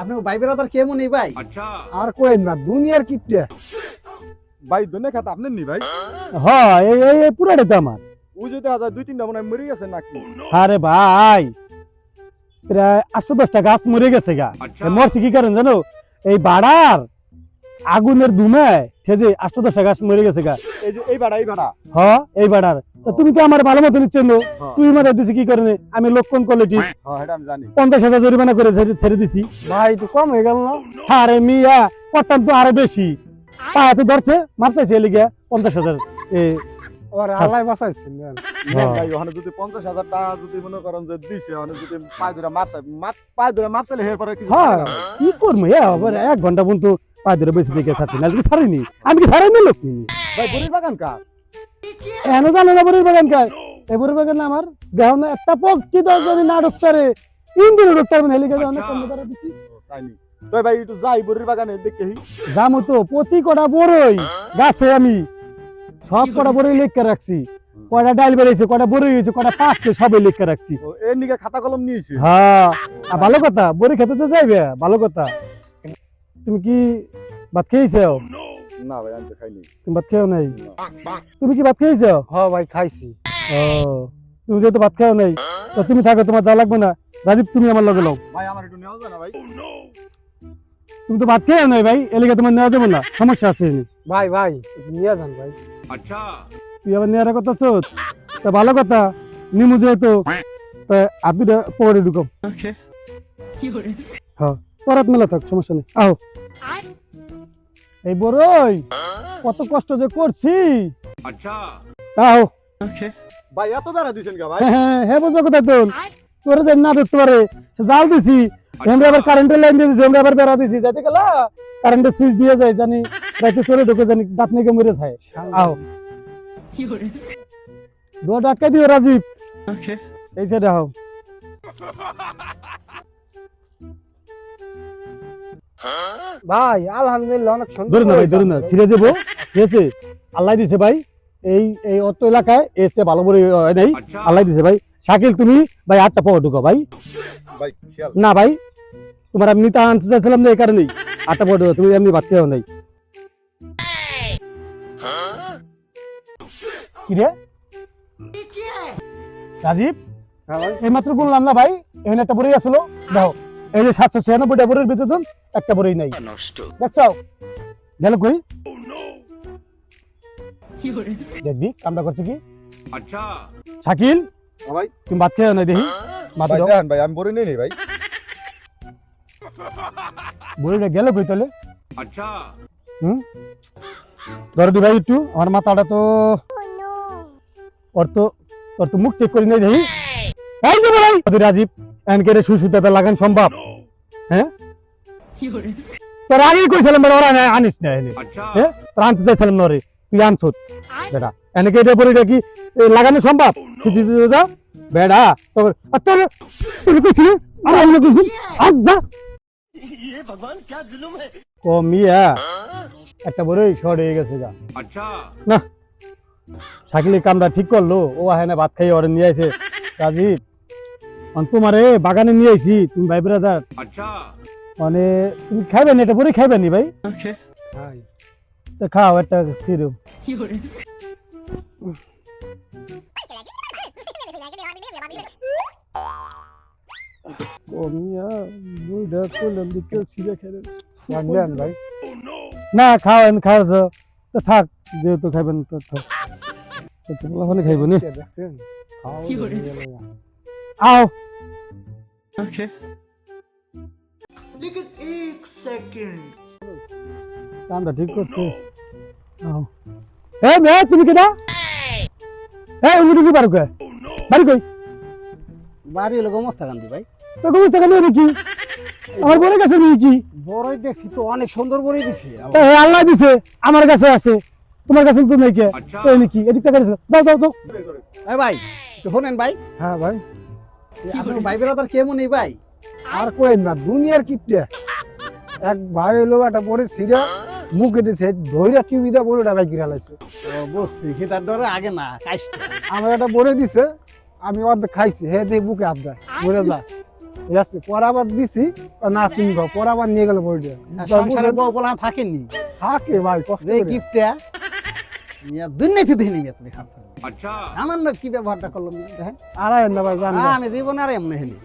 আপনার ভাই বেড়াদার কেমন এই ভাই? আর কইেন না দুনিয়ার কিপটে ভাই দুনিয়া খাতা আপনার নি ভাই? হ্যাঁ এই পুরাটা তো আমার। ওই যে দেখা যায় 2-3টা মনে হয় মরে গেছে নাকি? আরে ভাই প্রায় 810টা গাছ মরে গেছে গা। মরছে কি কারণ জানো? এই বাড়ার আগুনের ধুমায় খেজে 810টা গাছ মরে গেছে গা। এই যে এই ভাড়া হ্যাঁ এই বাড়ার তো তুমি তো আমার ভালো মতো নিচ্ছেন তুই মাথা দিছি কি কারণে? আমি লক্ষণ কোয়ালিটি হ্যাঁ এটা আমি জানি 50,000 জরিমানা করে ছেড়ে দিছি। ভাই তো কম হয়ে গেল না? আরে মিয়া করতাম তো আরো বেশি। পায়ে তো ধরছে মারতেছে এলিগে 50,000 ওর আল্লাহ বাঁচাইছেন ভাই ওখানে যদি 50,000 টাকা যদি মনে করেন যে দিছে ওখানে যদি পায়ে ধরে মাপছে এর পরে কিছু হ্যাঁ কি করবো আবার 1 ঘন্টা পর্যন্ত পায়ে ধরে বেশি দেখে থাকি না ছাড়িনি আমি কি ছাড়াইনি লোক ভাই বড়ির বাগান কার? এন জানো না বড়ির বাগান কার? এই বড়ির বাগান আমার দেহ না একটা পক্ষী দশ জনে না ঢুকতারে ইন্দির ঢুকতার মানে হেলিকে অনেক কম ধরে দিছি তাই নি তো ভাই একটু যাই বড়ির বাগানে দেখি যামো তো প্রতি কটা বড়ই গাছে আমি সব কটা বড়ই লেখা রাখছি কয়টা ডাল বেরিয়েছে কয়টা বড়ই হয়েছে কয়টা পাকছে সবই লেখা রাখছি এর নিকে খাতা কলম নিয়েছি হ্যাঁ ভালো কথা বড়ি খেতে তো যাইবে ভালো কথা তুমি কি ভাত খেয়েছো? না ভাই আমি তো খাইনি। তুমি ভাত খেও নাই? তুমি কি ভাত খেয়েছো? হ্যাঁ ভাই খাইছি। ও তুমি যেহেতু ভাত খাও নাই তো তুমি থাকো তোমার যা লাগবে না। রাজীব তুমি আমার লগে লও। ভাই আমার একটু নেওয়া যায় না ভাই? তুমি তো ভাত খেয়ে নাই ভাই এলিগে তোমার নেওয়া যাবে না সমস্যা আছে ভাই ভাই নিয়ে যান ভাই। তুই আবার নেওয়ার কথা সোচ তা ভালো কথা নিমু যেহেতু তা আদুটা পরে ঢুকো হ্যাঁ পরাত মেলা থাক সমস্যা নেই আও এই বড়ই কত কষ্ট যে করছি আও ভাই এত বেড়া দিছেন কা ভাই? হ্যাঁ বুঝবো কথা তো তোরে যে না ধরতে পারে জাল দিছি আমরা আবার কারেন্টের লাইন দিয়ে দিছি আমরা আবার বেড়া দিছি যাতে গেলা কারেন্টের সুইচ দিয়ে যায় জানি রাতে চলে ঢুকে জানি দাঁত নেগে মরে যায় আও দোয়া ডাক্কা দিও রাজীব এই সাইডে আও ভাই আলহামদুলিল্লাহ অনেক সুন্দর। ধরুন না ভাই ধরুন না ছিঁড়ে দেবো ঠিক আছে আল্লাহ দিছে ভাই এই অত এলাকায় এসে ভালো করে নেই আল্লাহ দিছে ভাই শাকিল তুমি ভাই 8টা পাওয়া ঢুকো ভাই ভাই খেয়াল না ভাই তোমার আমি তা আনতে চাইছিলাম না এই কারণেই 8টা পাওয়া ঢুকো তুমি এমনি ভাত খেয়েও নাই কি রে রাজীব এই মাত্র বললাম না ভাই এখানে একটা বড়ি আসলো দেখো এই যে 796টা বড়ির ভিতর একটা বড়ি নাই দেখছো গেল কই দেখবি কামটা করছে কি শাকিল ভাই তুমি ভাত খেয়ে নাই দেখি মাথা ভাই দাও দেন ভাই আমি বড়ি নেই ভাই। বড়িটা গেল কই তাহলে ধরো দি ভাই একটু আমার মাথাটা তো ওর তো মুখ চেক করি নাই দেখি এই যে ভাই রাজীব এনকে সুসুতাটা লাগান সম্ভব হ্যাঁ তোর আগেই কইছিলাম বড় ওরা আনিস না এনে হ্যাঁ তোর আনতে চাইছিলাম না রে তুই আনছত বেটা এনেকে এটা বড়িটা কি লাগানো সম্ভব সুচি দাদা বেড়া তোর তুই কইছিস আমার লোক আজ যা ये भगवान क्या जुल्म है ও মিয়া একটা বড়ই শর্ট হয়ে গেছে যা না শাকিলের কামটা ঠিক করলো ও আহেনা ভাত খাই ওরে নিয়ে আইছে রাজীব তোমারে বাগানে নিয়ে আইছি তুমি ভাই ব্রাদার মানে তুমি খাইবে না এটা বড়ি খাইবে নি ভাই তো খাও একটা সিরুম ও মিয়া বুড়া কোলম দিকে সিরে খেলেন রাখবেন ভাই। না খাওয়েন খাও তো থাক যেহেতু খাইবেন তো থাক তোমরা ওখানে খাইব নি দেখছেন আও लेकिन एक सेकंड কামটা ঠিক করছে আও এ মে তুমি কেডা এ উনি কি বারু কে বাড়ি কই বাড়ি হলো গোমস্তাকান্দি ভাই। তো কই টাকা নেই কি আমার বড় কাছে নেই কি বড়ই দেখছি তো অনেক সুন্দর বড়ই দিছে। এ আল্লাহ দিছে আমার কাছে আছে তোমার কাছে তো নাই কে তো নাকি এদিক থেকে যাও যাও যাও এই ভাই একটু শুনেন ভাই, হ্যাঁ ভাই আপনার ভাই বেড়াদার কেমন এই ভাই? আর কইেন না দুনিয়ার কিপটে এক ভাই হলো একটা বড় সিরা মুখে দিছে ধইরা টিভিটা বড়টা ভাই গিরা লাইছে। ও বুঝছি খিদার ডরে আগে না কাইছে। আমার একটা বড় দিছে আমি অর্ধেক খাইছি হে দিয়ে বুকে হাত দেয় মরে যা পরাবার দিছি না তুমি পরাবার নিয়ে গেল বইটা সংসারে বউ বলা থাকেননি থাকে ভাই কষ্ট যে করে। গিফটটা দুর্নীতি দিইনি তুমি খাচ্ছেন আমার না কি ব্যবহারটা করলাম দেখেন আর আয়েন না ভাই জান না। আমি জীবনে আর এমনি হেলি